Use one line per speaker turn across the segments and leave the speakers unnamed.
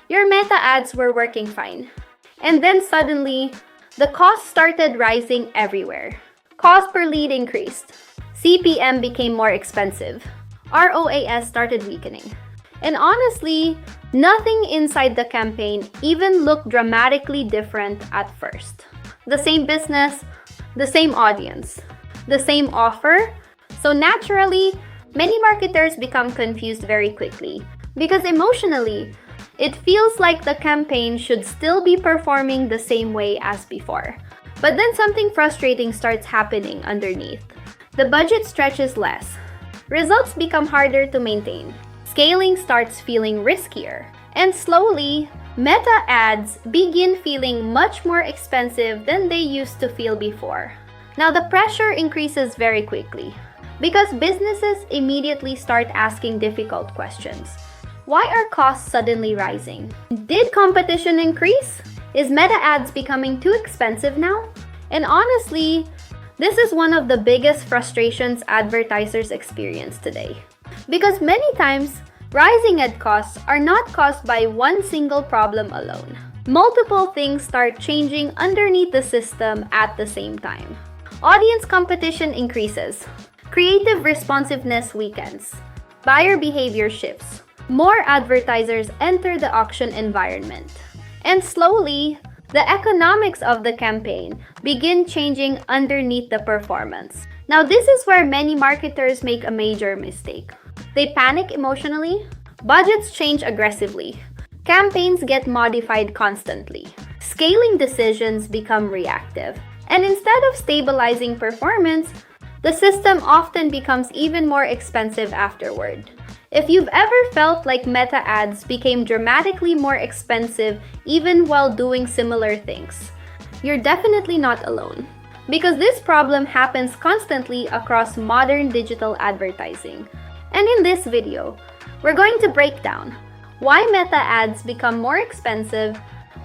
Your meta ads were working fine. And then suddenly, the cost started rising everywhere. Cost per lead increased. CPM became more expensive. ROAS started weakening. And honestly, nothing inside the campaign even looked dramatically different at first. The same business, the same audience, the same offer. So naturally, many marketers become confused very quickly because emotionally, it feels like the campaign should still be performing the same way as before. But then something frustrating starts happening underneath. The budget stretches less. Results become harder to maintain. Scaling starts feeling riskier. And slowly, meta ads begin feeling much more expensive than they used to feel before. Now the pressure increases very quickly because businesses immediately start asking difficult questions. Why are costs suddenly rising? Did competition increase? Is meta ads becoming too expensive now? And honestly, this is one of the biggest frustrations advertisers experience today. Because many times, rising ad costs are not caused by one single problem alone. Multiple things start changing underneath the system at the same time. Audience competition increases. Creative responsiveness weakens. Buyer behavior shifts. More advertisers enter the auction environment. And slowly, the economics of the campaign begin changing underneath the performance. Now, this is where many marketers make a major mistake. They panic emotionally, budgets change aggressively, campaigns get modified constantly, scaling decisions become reactive, and instead of stabilizing performance, the system often becomes even more expensive afterward. If you've ever felt like meta ads became dramatically more expensive even while doing similar things, you're definitely not alone. Because this problem happens constantly across modern digital advertising. And in this video, we're going to break down why meta ads become more expensive,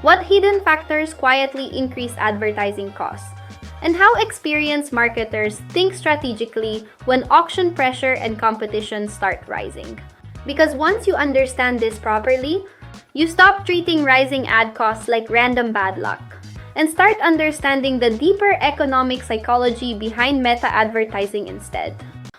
what hidden factors quietly increase advertising costs, and how experienced marketers think strategically when auction pressure and competition start rising. Because once you understand this properly, you stop treating rising ad costs like random bad luck and start understanding the deeper economic psychology behind meta advertising instead.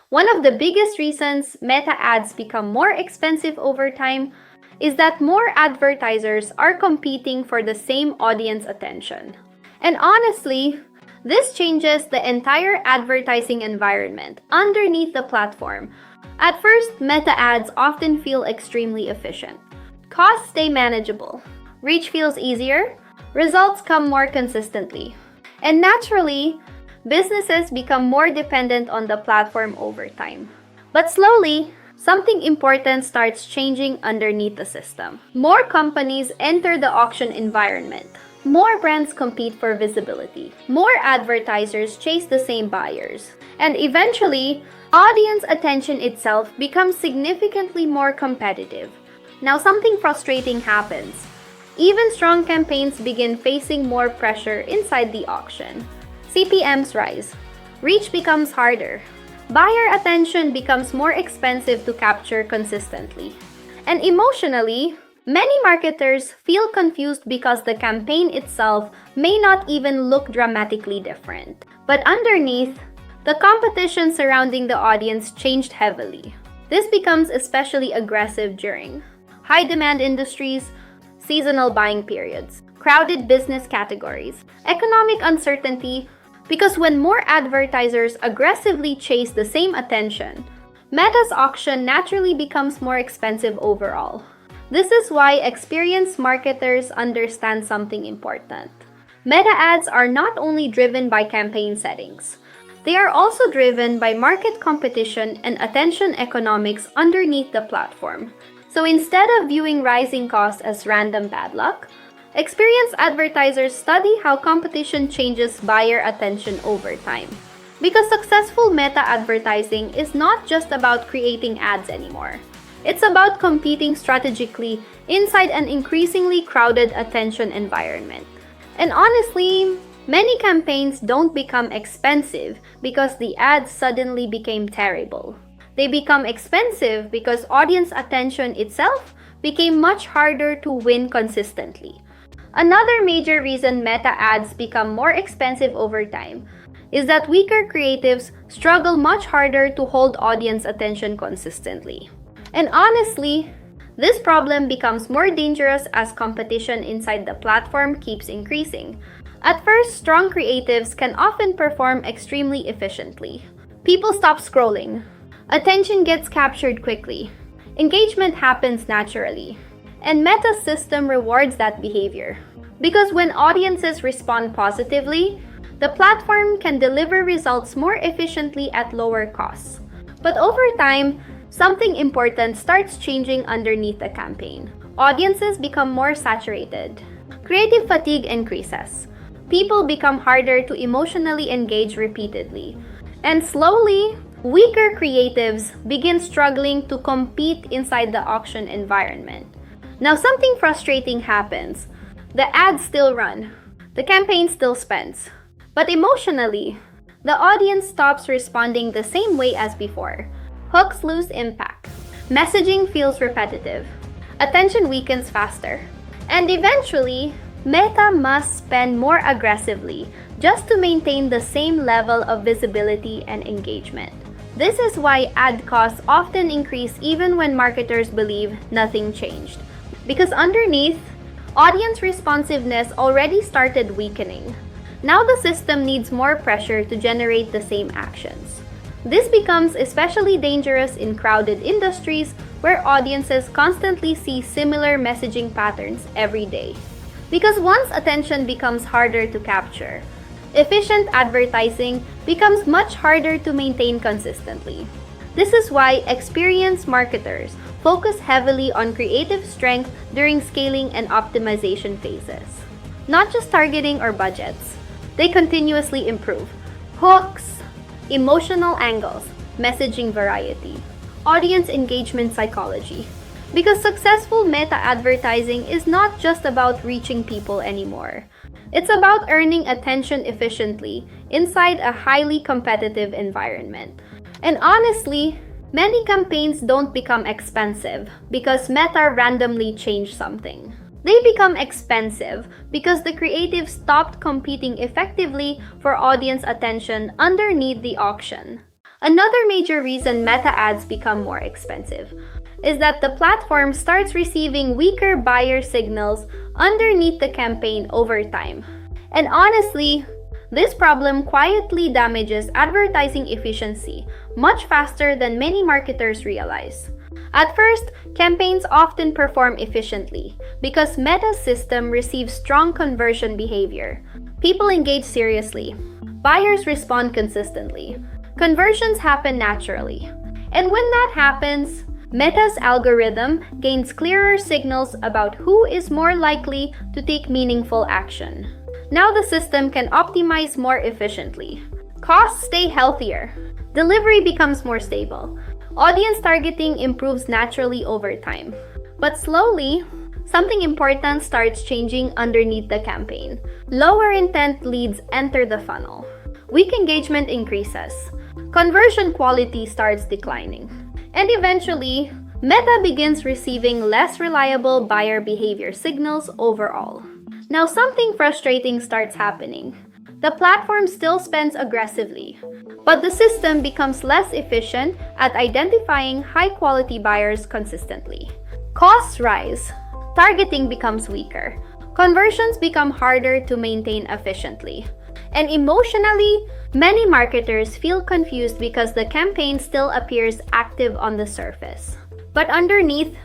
One of the biggest reasons meta ads become more expensive over time is that more advertisers are competing for the same audience attention. And honestly, this changes the entire advertising environment underneath the platform. At first, meta ads often feel extremely efficient. Costs stay manageable, reach feels easier, results come more consistently. And naturally, businesses become more dependent on the platform over time. But slowly, something important starts changing underneath the system. More companies enter the auction environment. More brands compete for visibility. More advertisers chase the same buyers. And eventually, audience attention itself becomes significantly more competitive. Now, something frustrating happens. Even strong campaigns begin facing more pressure inside the auction. CPMs rise. Reach becomes harder. Buyer attention becomes more expensive to capture consistently. And emotionally, many marketers feel confused because the campaign itself may not even look dramatically different. But underneath, the competition surrounding the audience changed heavily. This becomes especially aggressive during high-demand industries, seasonal buying periods, crowded business categories, economic uncertainty, because when more advertisers aggressively chase the same attention, Meta's auction naturally becomes more expensive overall. This is why experienced marketers understand something important. Meta ads are not only driven by campaign settings, they are also driven by market competition and attention economics underneath the platform. So instead of viewing rising costs as random bad luck, experienced advertisers study how competition changes buyer attention over time. Because successful meta advertising is not just about creating ads anymore. It's about competing strategically inside an increasingly crowded attention environment. And honestly, many campaigns don't become expensive because the ads suddenly became terrible. They become expensive because audience attention itself became much harder to win consistently. Another major reason meta ads become more expensive over time is that weaker creatives struggle much harder to hold audience attention consistently. And honestly, this problem becomes more dangerous as competition inside the platform keeps increasing. At first, strong creatives can often perform extremely efficiently. People stop scrolling. Attention gets captured quickly. Engagement happens naturally. And Meta's system rewards that behavior. Because when audiences respond positively, the platform can deliver results more efficiently at lower costs. But over time, something important starts changing underneath the campaign. Audiences become more saturated. Creative fatigue increases. People become harder to emotionally engage repeatedly. And slowly, weaker creatives begin struggling to compete inside the auction environment. Now, something frustrating happens. The ads still run. The campaign still spends. But emotionally, the audience stops responding the same way as before. Hooks lose impact. Messaging feels repetitive. Attention weakens faster. And eventually, Meta must spend more aggressively just to maintain the same level of visibility and engagement. This is why ad costs often increase even when marketers believe nothing changed. Because underneath, audience responsiveness already started weakening. Now the system needs more pressure to generate the same actions. This becomes especially dangerous in crowded industries where audiences constantly see similar messaging patterns every day. Because once attention becomes harder to capture, efficient advertising becomes much harder to maintain consistently. This is why experienced marketers focus heavily on creative strength during scaling and optimization phases. Not just targeting or budgets. They continuously improve hooks, emotional angles, messaging variety, audience engagement psychology. Because successful meta advertising is not just about reaching people anymore. It's about earning attention efficiently inside a highly competitive environment. And honestly, many campaigns don't become expensive because Meta randomly changed something. They become expensive because the creative stopped competing effectively for audience attention underneath the auction. Another major reason Meta ads become more expensive is that the platform starts receiving weaker buyer signals underneath the campaign over time. And honestly, this problem quietly damages advertising efficiency much faster than many marketers realize. At first, campaigns often perform efficiently because Meta's system receives strong conversion behavior. People engage seriously. Buyers respond consistently. Conversions happen naturally. And when that happens, Meta's algorithm gains clearer signals about who is more likely to take meaningful action. Now the system can optimize more efficiently. Costs stay healthier. Delivery becomes more stable. Audience targeting improves naturally over time. But slowly, something important starts changing underneath the campaign. Lower intent leads enter the funnel. Weak engagement increases. Conversion quality starts declining. And eventually, Meta begins receiving less reliable buyer behavior signals overall. Now something frustrating starts happening. The platform still spends aggressively, but the system becomes less efficient at identifying high-quality buyers consistently. Costs rise, targeting becomes weaker, conversions become harder to maintain efficiently, and emotionally, many marketers feel confused because the campaign still appears active on the surface. But underneath,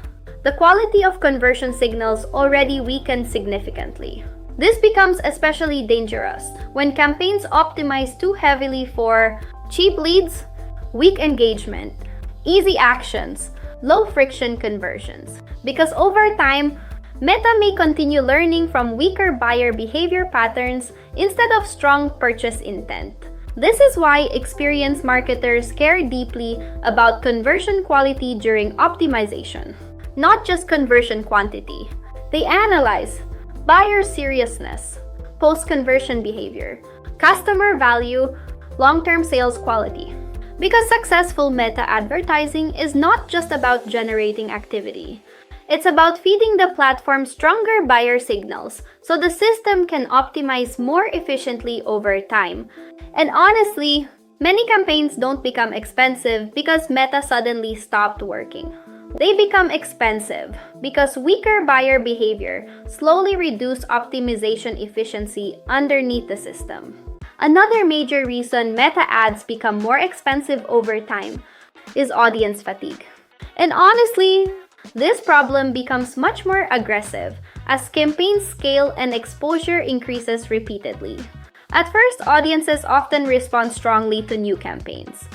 the quality of conversion signals already weakened significantly. This becomes especially dangerous when campaigns optimize too heavily for cheap leads, weak engagement, easy actions, low-friction conversions. Because over time, Meta may continue learning from weaker buyer behavior patterns instead of strong purchase intent. This is why experienced marketers care deeply about conversion quality during optimization, not just conversion quantity. They analyze buyer seriousness, post-conversion behavior, customer value, long-term sales quality. Because successful meta advertising is not just about generating activity. It's about feeding the platform stronger buyer signals so the system can optimize more efficiently over time. And honestly, many campaigns don't become expensive because Meta suddenly stopped working. They become expensive because weaker buyer behavior slowly reduced optimization efficiency underneath the system. Another major reason Meta ads become more expensive over time is audience fatigue. And honestly, this problem becomes much more aggressive as campaigns scale and exposure increases repeatedly. At first, audiences often respond strongly to new campaigns.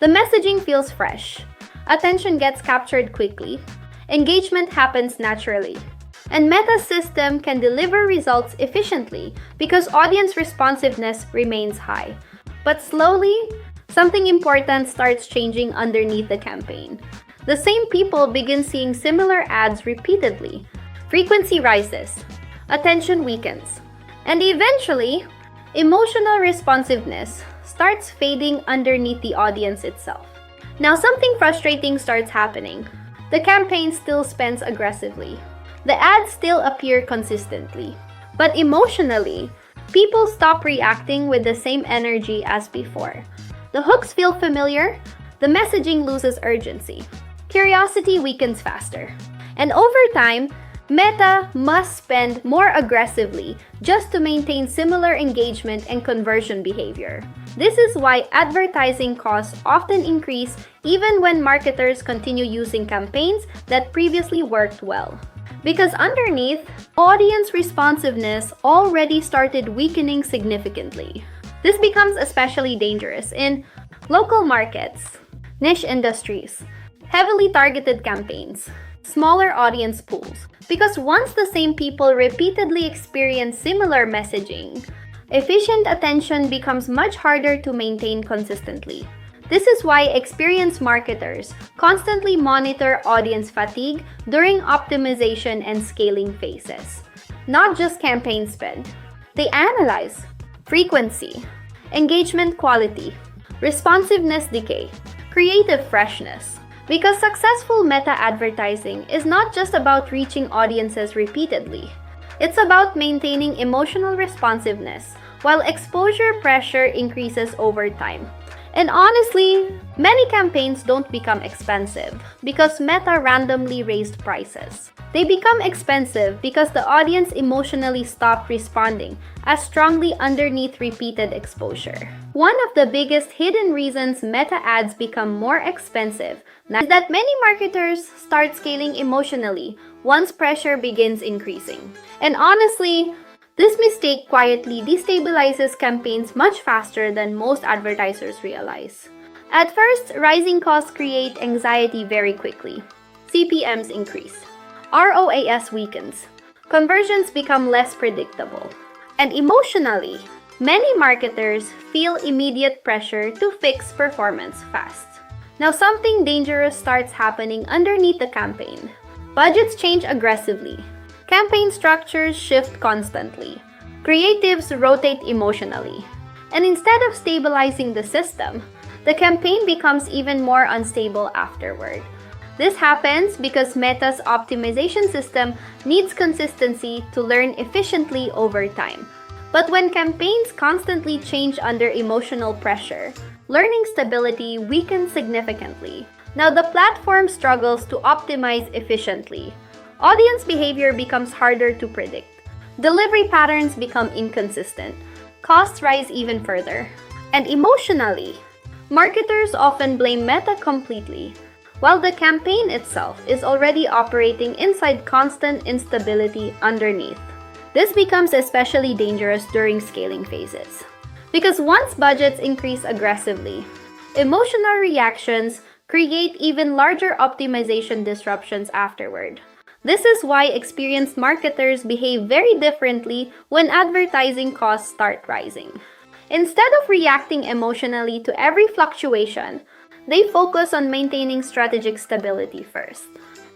The messaging feels fresh, attention gets captured quickly, engagement happens naturally, and Meta's system can deliver results efficiently because audience responsiveness remains high. But slowly, something important starts changing underneath the campaign. The same people begin seeing similar ads repeatedly. Frequency rises, attention weakens, and eventually, emotional responsiveness starts fading underneath the audience itself. Now something frustrating starts happening. The campaign still spends aggressively. The ads still appear consistently. But emotionally, people stop reacting with the same energy as before. The hooks feel familiar, the messaging loses urgency. Curiosity weakens faster. And over time, Meta must spend more aggressively just to maintain similar engagement and conversion behavior. This is why advertising costs often increase even when marketers continue using campaigns that previously worked well. Because underneath, audience responsiveness already started weakening significantly. This becomes especially dangerous in local markets, niche industries, heavily targeted campaigns, smaller audience pools. Because once the same people repeatedly experience similar messaging, efficient attention becomes much harder to maintain consistently. This is why experienced marketers constantly monitor audience fatigue during optimization and scaling phases. Not just campaign spend. They analyze frequency, engagement quality, responsiveness decay, creative freshness. Because successful meta advertising is not just about reaching audiences repeatedly. It's about maintaining emotional responsiveness while exposure pressure increases over time. And honestly, many campaigns don't become expensive because Meta randomly raised prices. They become expensive because the audience emotionally stopped responding as strongly underneath repeated exposure. One of the biggest hidden reasons Meta ads become more expensive is that many marketers start scaling emotionally once pressure begins increasing. And honestly, this mistake quietly destabilizes campaigns much faster than most advertisers realize. At first, rising costs create anxiety very quickly. CPMs increase. ROAS weakens. Conversions become less predictable. And emotionally, many marketers feel immediate pressure to fix performance fast. Now something dangerous starts happening underneath the campaign. Budgets change aggressively. Campaign structures shift constantly. Creatives rotate emotionally. And instead of stabilizing the system, the campaign becomes even more unstable afterward. This happens because Meta's optimization system needs consistency to learn efficiently over time. But when campaigns constantly change under emotional pressure, learning stability weakens significantly. Now the platform struggles to optimize efficiently. Audience behavior becomes harder to predict. Delivery patterns become inconsistent. Costs rise even further. And emotionally, marketers often blame Meta completely, while the campaign itself is already operating inside constant instability underneath. This becomes especially dangerous during scaling phases. Because once budgets increase aggressively, emotional reactions create even larger optimization disruptions afterward. This is why experienced marketers behave very differently when advertising costs start rising. Instead of reacting emotionally to every fluctuation, they focus on maintaining strategic stability first.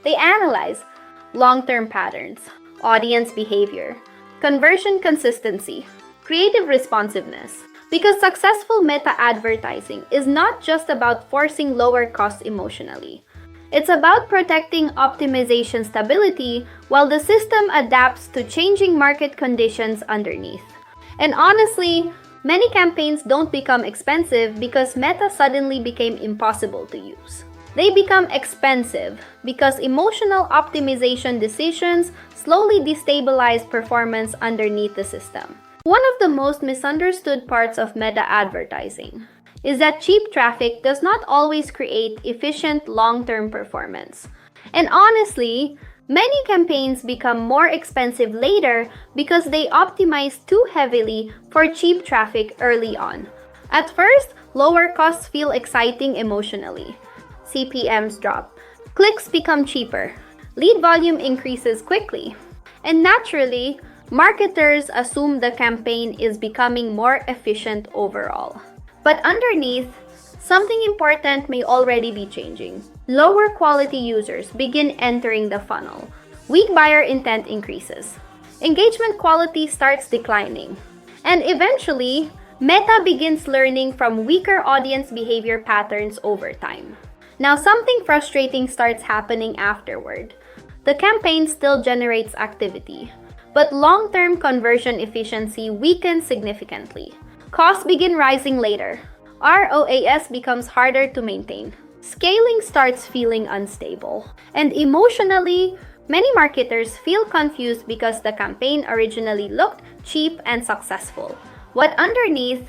They analyze long-term patterns, audience behavior, conversion consistency, creative responsiveness. Because successful meta advertising is not just about forcing lower costs emotionally. It's about protecting optimization stability while the system adapts to changing market conditions underneath. And honestly, many campaigns don't become expensive because Meta suddenly became impossible to use. They become expensive because emotional optimization decisions slowly destabilize performance underneath the system. One of the most misunderstood parts of meta advertising is that cheap traffic does not always create efficient long-term performance. And honestly, many campaigns become more expensive later because they optimize too heavily for cheap traffic early on. At first, lower costs feel exciting emotionally. CPMs drop. Clicks become cheaper. Lead volume increases quickly. And naturally, marketers assume the campaign is becoming more efficient overall. But underneath, something important may already be changing. Lower quality users begin entering the funnel. Weak buyer intent increases. Engagement quality starts declining. And eventually, Meta begins learning from weaker audience behavior patterns over time. Now, something frustrating starts happening afterward. The campaign still generates activity, but long-term conversion efficiency weakens significantly. Costs begin rising later. ROAS becomes harder to maintain. Scaling starts feeling unstable. And emotionally, many marketers feel confused because the campaign originally looked cheap and successful. But underneath,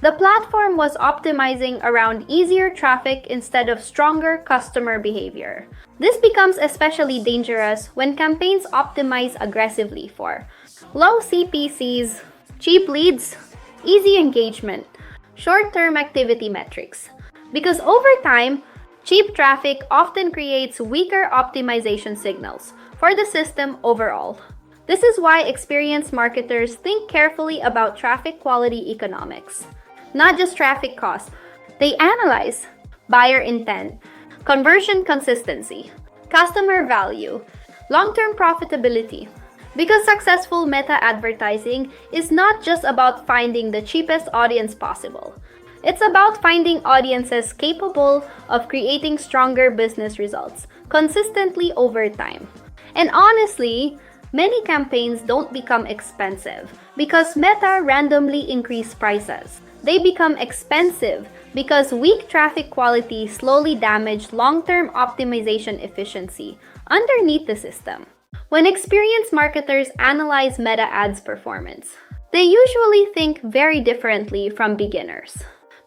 the platform was optimizing around easier traffic instead of stronger customer behavior. This becomes especially dangerous when campaigns optimize aggressively for low CPCs, cheap leads, easy engagement, short-term activity metrics. Because over time, cheap traffic often creates weaker optimization signals for the system overall. This is why experienced marketers think carefully about traffic quality economics. Not just traffic costs. They analyze buyer intent, conversion consistency, customer value, long-term profitability. Because successful meta advertising is not just about finding the cheapest audience possible. It's about finding audiences capable of creating stronger business results consistently over time. And honestly, many campaigns don't become expensive because Meta randomly increase prices. They become expensive because weak traffic quality slowly damage long-term optimization efficiency underneath the system. When experienced marketers analyze Meta ads performance, they usually think very differently from beginners.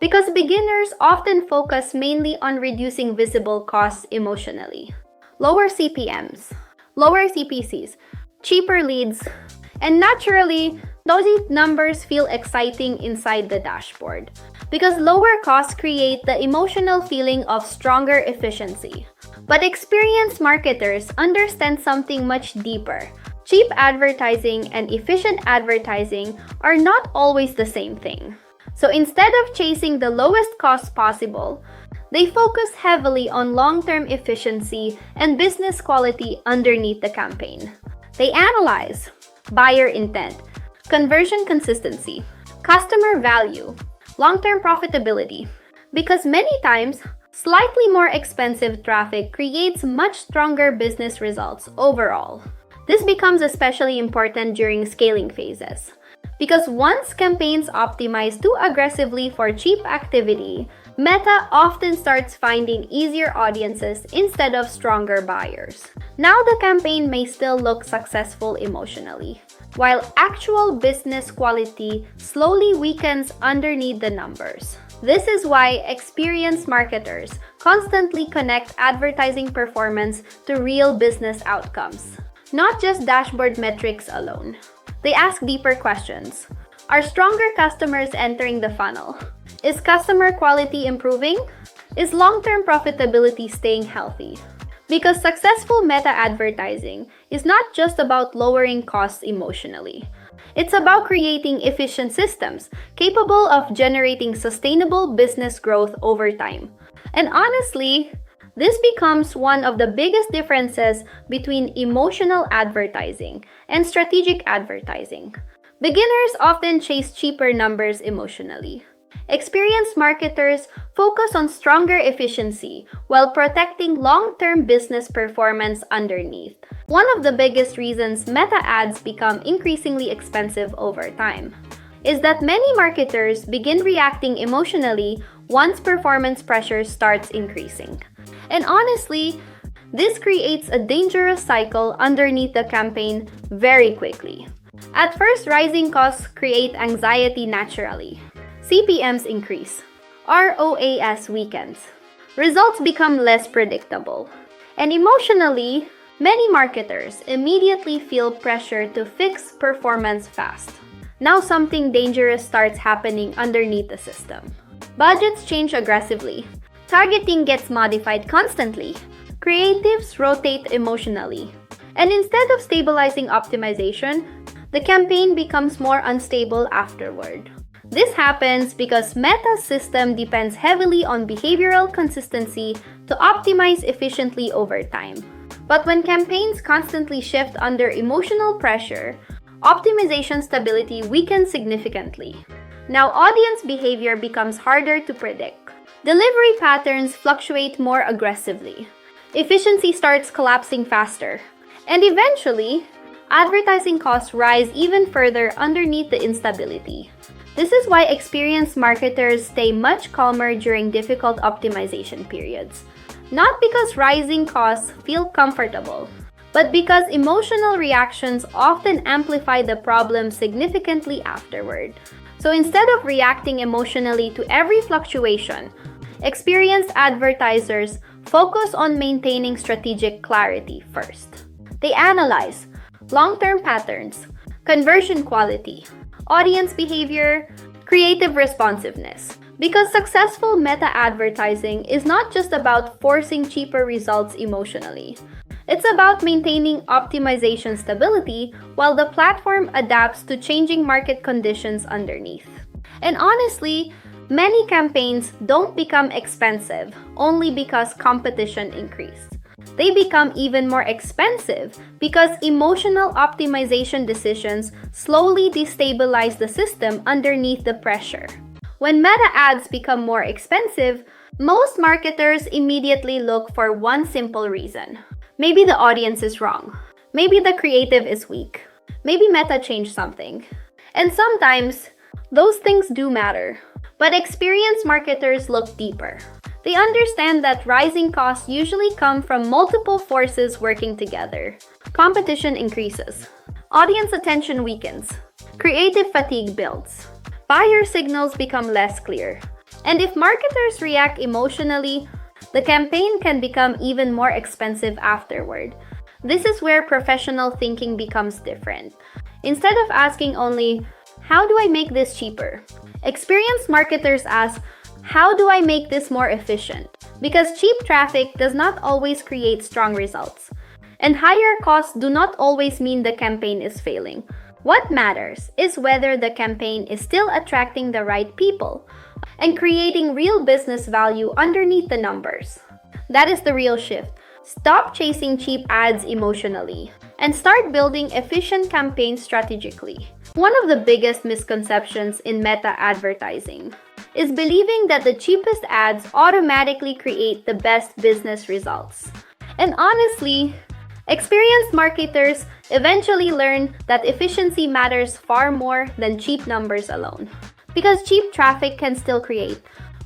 Because beginners often focus mainly on reducing visible costs emotionally. Lower CPMs, lower CPCs, cheaper leads, and naturally, those numbers feel exciting inside the dashboard because lower costs create the emotional feeling of stronger efficiency. But experienced marketers understand something much deeper. Cheap advertising and efficient advertising are not always the same thing. So instead of chasing the lowest cost possible, they focus heavily on long-term efficiency and business quality underneath the campaign. They analyze buyer intent, conversion consistency, customer value, long-term profitability. Because many times, slightly more expensive traffic creates much stronger business results overall. This becomes especially important during scaling phases. Because once campaigns optimize too aggressively for cheap activity, Meta often starts finding easier audiences instead of stronger buyers. Now the campaign may still look successful emotionally, while actual business quality slowly weakens underneath the numbers. This is why experienced marketers constantly connect advertising performance to real business outcomes, not just dashboard metrics alone. They ask deeper questions. Are stronger customers entering the funnel? Is customer quality improving? Is long-term profitability staying healthy? Because successful meta advertising is not just about lowering costs emotionally. It's about creating efficient systems capable of generating sustainable business growth over time. And honestly, this becomes one of the biggest differences between emotional advertising and strategic advertising. Beginners often chase cheaper numbers emotionally. Experienced marketers focus on stronger efficiency while protecting long-term business performance underneath. One of the biggest reasons meta ads become increasingly expensive over time is that many marketers begin reacting emotionally once performance pressure starts increasing. And honestly, this creates a dangerous cycle underneath the campaign very quickly. At first, rising costs create anxiety naturally. CPMs increase. ROAS weakens. Results become less predictable. And emotionally, many marketers immediately feel pressure to fix performance fast. Now something dangerous starts happening underneath the system. Budgets change aggressively. Targeting gets modified constantly. Creatives rotate emotionally. And instead of stabilizing optimization, the campaign becomes more unstable afterward. This happens because Meta's system depends heavily on behavioral consistency to optimize efficiently over time. But when campaigns constantly shift under emotional pressure, optimization stability weakens significantly. Now, audience behavior becomes harder to predict. Delivery patterns fluctuate more aggressively. Efficiency starts collapsing faster. And eventually, advertising costs rise even further underneath the instability. This is why experienced marketers stay much calmer during difficult optimization periods. Not because rising costs feel comfortable, but because emotional reactions often amplify the problem significantly afterward. So instead of reacting emotionally to every fluctuation, experienced advertisers focus on maintaining strategic clarity first. They analyze long-term patterns, conversion quality, audience behavior, creative responsiveness. Because successful meta advertising is not just about forcing cheaper results emotionally. It's about maintaining optimization stability while the platform adapts to changing market conditions underneath. And honestly, many campaigns don't become expensive only because competition increased. They become even more expensive because emotional optimization decisions slowly destabilize the system underneath the pressure. When meta ads become more expensive, most marketers immediately look for one simple reason. Maybe the audience is wrong. Maybe the creative is weak. Maybe meta changed something. And sometimes, those things do matter. But experienced marketers look deeper. They understand that rising costs usually come from multiple forces working together. Competition increases. Audience attention weakens. Creative fatigue builds. Buyer signals become less clear. And if marketers react emotionally, the campaign can become even more expensive afterward. This is where professional thinking becomes different. Instead of asking only, how do I make this cheaper? Experienced marketers ask, how do I make this more efficient? Because cheap traffic does not always create strong results. And higher costs do not always mean the campaign is failing. What matters is whether the campaign is still attracting the right people and creating real business value underneath the numbers. That is the real shift. Stop chasing cheap ads emotionally and start building efficient campaigns strategically. One of the biggest misconceptions in meta advertising is believing that the cheapest ads automatically create the best business results. And honestly, experienced marketers eventually learn that efficiency matters far more than cheap numbers alone. Because cheap traffic can still create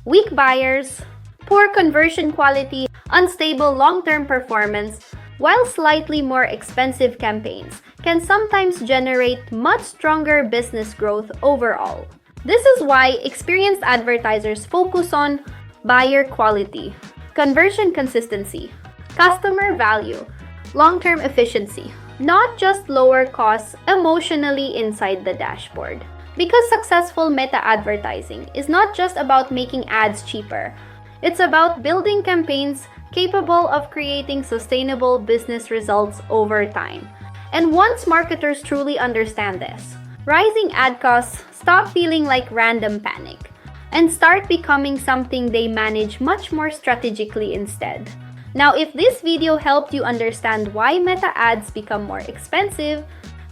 weak buyers, poor conversion quality, unstable long-term performance, while slightly more expensive campaigns can sometimes generate much stronger business growth overall. This is why experienced advertisers focus on buyer quality, conversion consistency, customer value, long-term efficiency, not just lower costs emotionally inside the dashboard. Because successful meta advertising is not just about making ads cheaper, it's about building campaigns capable of creating sustainable business results over time. And once marketers truly understand this, rising ad costs stop feeling like random panic and start becoming something they manage much more strategically instead. Now, if this video helped you understand why meta ads become more expensive,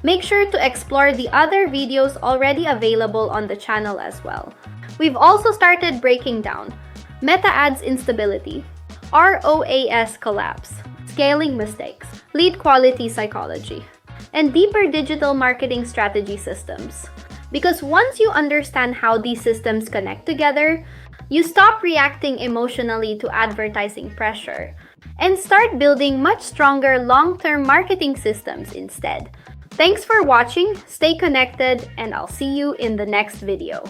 make sure to explore the other videos already available on the channel as well. We've also started breaking down Meta Ads instability, ROAS collapse, scaling mistakes, lead quality psychology, and deeper digital marketing strategy systems. Because once you understand how these systems connect together, you stop reacting emotionally to advertising pressure and start building much stronger long-term marketing systems instead. Thanks for watching, stay connected, and I'll see you in the next video.